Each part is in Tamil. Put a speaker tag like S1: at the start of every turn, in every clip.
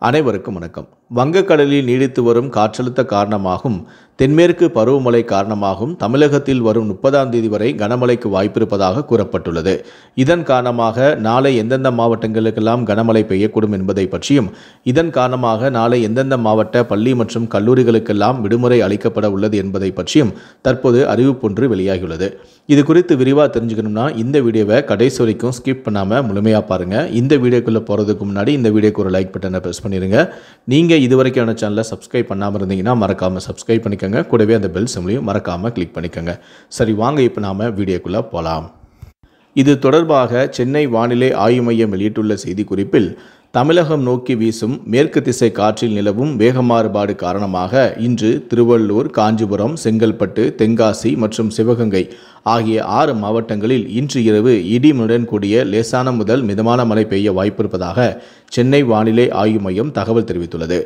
S1: அனைவருக்கும் வணக்கம். வங்கக்கடலில் நீடித்து வரும் காற்றழுத்த காரணமாகவும் தென்மேற்கு பருவமழை காரணமாகவும் தமிழகத்தில் வரும் 30ஆம் தேதி வரை கனமழைக்கு வாய்ப்பிருப்பதாக கூறப்பட்டுள்ளது. இதன் காரணமாக நாளை எந்தெந்த மாவட்டங்களுக்கெல்லாம் கனமழை பெய்யக்கூடும் என்பதை பற்றியும், இதன் காரணமாக நாளை எந்தெந்த மாவட்ட பள்ளி மற்றும் கல்லூரிகளுக்கெல்லாம் விடுமுறை அளிக்கப்பட உள்ளது என்பதை பற்றியும் தற்போது அறிவிப்பொன்று வெளியாகியுள்ளது. இது குறித்து விரிவாக தெரிஞ்சுக்கணும்னா இந்த வீடியோவை கடைசி வரைக்கும் ஸ்கிப் பண்ணாமல் முழுமையாக பாருங்கள். இந்த வீடியோக்குள்ளே போகிறதுக்கு முன்னாடி இந்த வீடியோக்கு ஒரு லைக் பட்டனை ப்ரெஸ் பண்ணிடுங்க. நீங்கள் இதுவரைக்கான சேனலை சப்ஸ்கிரைப் பண்ணாமல் இருந்தீங்கன்னா மறக்காமல் சப்ஸ்கிரைப் பண்ணிக்கோங்க. கூடவே அந்த பெல் சிம்லையும் மறக்காமல் கிளிக் பண்ணிக்கோங்க. சரி, வாங்க இப்போ நாம் வீடியோக்குள்ளே போகலாம். இது தொடர்பாக சென்னை வானிலை ஆய்வு மையம் வெளியிட்டுள்ள செய்திக்குறிப்பில், தமிழகம் நோக்கி வீசும் மேற்கு திசை காற்றில் நிலவும் வேக மாறுபாடு காரணமாக இன்று திருவள்ளூர், காஞ்சிபுரம், செங்கல்பட்டு, தென்காசி மற்றும் சிவகங்கை ஆகிய 6 மாவட்டங்களில் இன்று இரவு இடியுடன் கூடிய லேசான முதல் மிதமான மழை பெய்ய வாய்ப்பிருப்பதாக சென்னை வானிலை ஆய்வு மையம் தகவல் தெரிவித்துள்ளது.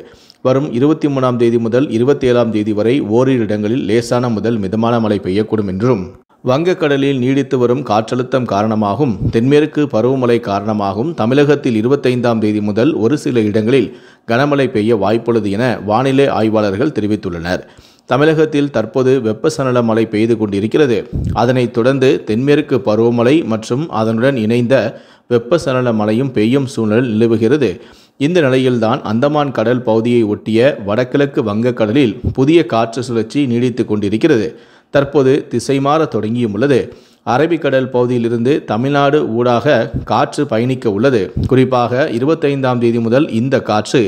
S1: வரும் 23ஆம் தேதி முதல் 27ஆம் தேதி வரை ஓரிரு இடங்களில் லேசான முதல் மிதமான மழை பெய்யக்கூடும் என்றும், வங்கக்கடலில் நீடித்து வரும் காற்றழுத்தம் காரணமாகவும் தென்மேற்கு பருவமழை காரணமாகவும் தமிழகத்தில் 25ஆம் தேதி முதல் ஒரு சில இடங்களில் கனமழை பெய்ய வாய்ப்புள்ளது என வானிலை ஆய்வாளர்கள் தெரிவித்துள்ளனர். தமிழகத்தில் தற்போது வெப்பசலன மழை பெய்து கொண்டிருக்கிறது. அதனைத் தொடர்ந்து தென்மேற்கு பருவமழை மற்றும் அதனுடன் இணைந்த வெப்பசலன மழையும் பெய்யும் சூழல் நிலவுகிறது. இந்த நிலையில்தான் அந்தமான் கடல் பகுதியை ஒட்டிய வடகிழக்கு வங்கக்கடலில் புதிய காற்று சுழற்சி நீடித்து கொண்டிருக்கிறது. தற்போது திசை மாற தொடங்கியும் உள்ளது. அரபிக்கடல் பகுதியிலிருந்து தமிழ்நாடு ஊடாக காற்று பயணிக்க உள்ளது. குறிப்பாக 25ஆம் தேதி முதல் இந்த காற்று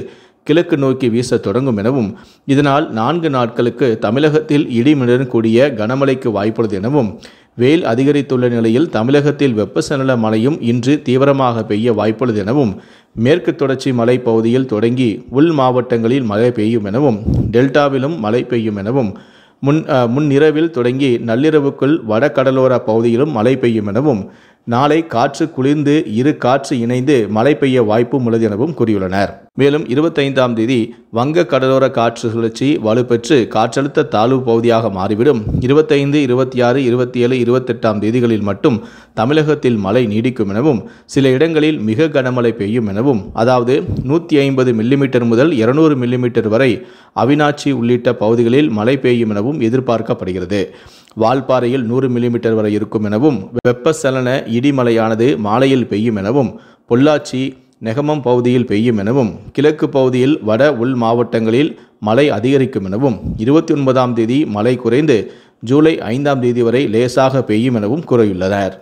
S1: கிழக்கு நோக்கி வீச தொடங்கும் எனவும், இதனால் 4 நாட்களுக்கு தமிழகத்தில் இடியுடன் கூடிய கனமழைக்கு வாய்ப்புள்ளது எனவும், வெயில் அதிகரித்துள்ள நிலையில் தமிழகத்தில் வெப்பசலன மழையும் இன்று தீவிரமாக பெய்ய வாய்ப்புள்ளது எனவும், மேற்கு தொடர்ச்சி மலை பகுதியில் தொடங்கி உள் மாவட்டங்களில் மழை பெய்யும் எனவும், டெல்டாவிலும் மழை பெய்யும் எனவும், முன்னிரவில் தொடங்கி நள்ளிரவுக்குள் வட கடலோர பகுதியிலும் மழை பெய்யும் எனவும், நாளை காற்று குளிர்ந்து இரு காற்று இணைந்து மழை பெய்ய வாய்ப்பும் உள்ளது எனவும் கூறியுள்ளனர். மேலும் 25ஆம் தேதி வங்க கடலோர காற்று சுழற்சி வலுப்பெற்று காற்றழுத்த தாழ்வு பகுதியாக மாறிவிடும். 25, 26, 27, 28ஆம் தேதிகளில் மட்டும் தமிழகத்தில் மழை நீடிக்கும் எனவும், சில இடங்களில் மிக கனமழை பெய்யும் எனவும், அதாவது 150 மில்லிமீட்டர் முதல் 200 மில்லிமீட்டர் வரை அவிநாச்சி உள்ளிட்ட பகுதிகளில் மழை பெய்யும் எனவும் எதிர்பார்க்கப்படுகிறது. வால்பாறையில் 100 மில்லிமீட்டர் வரை இருக்கும் எனவும், வெப்பசலன இடிமலையானது மாலையில் பெய்யும் எனவும், பொள்ளாச்சி, நெகமம் பகுதியில் பெய்யும் எனவும், கிழக்கு பகுதியில் வட உள் மாவட்டங்களில் மழை அதிகரிக்கும் எனவும், 29ஆம் தேதி மழை குறைந்து ஜூலை 5ஆம் தேதி வரை லேசாக பெய்யும் எனவும் கூறியுள்ளனர்.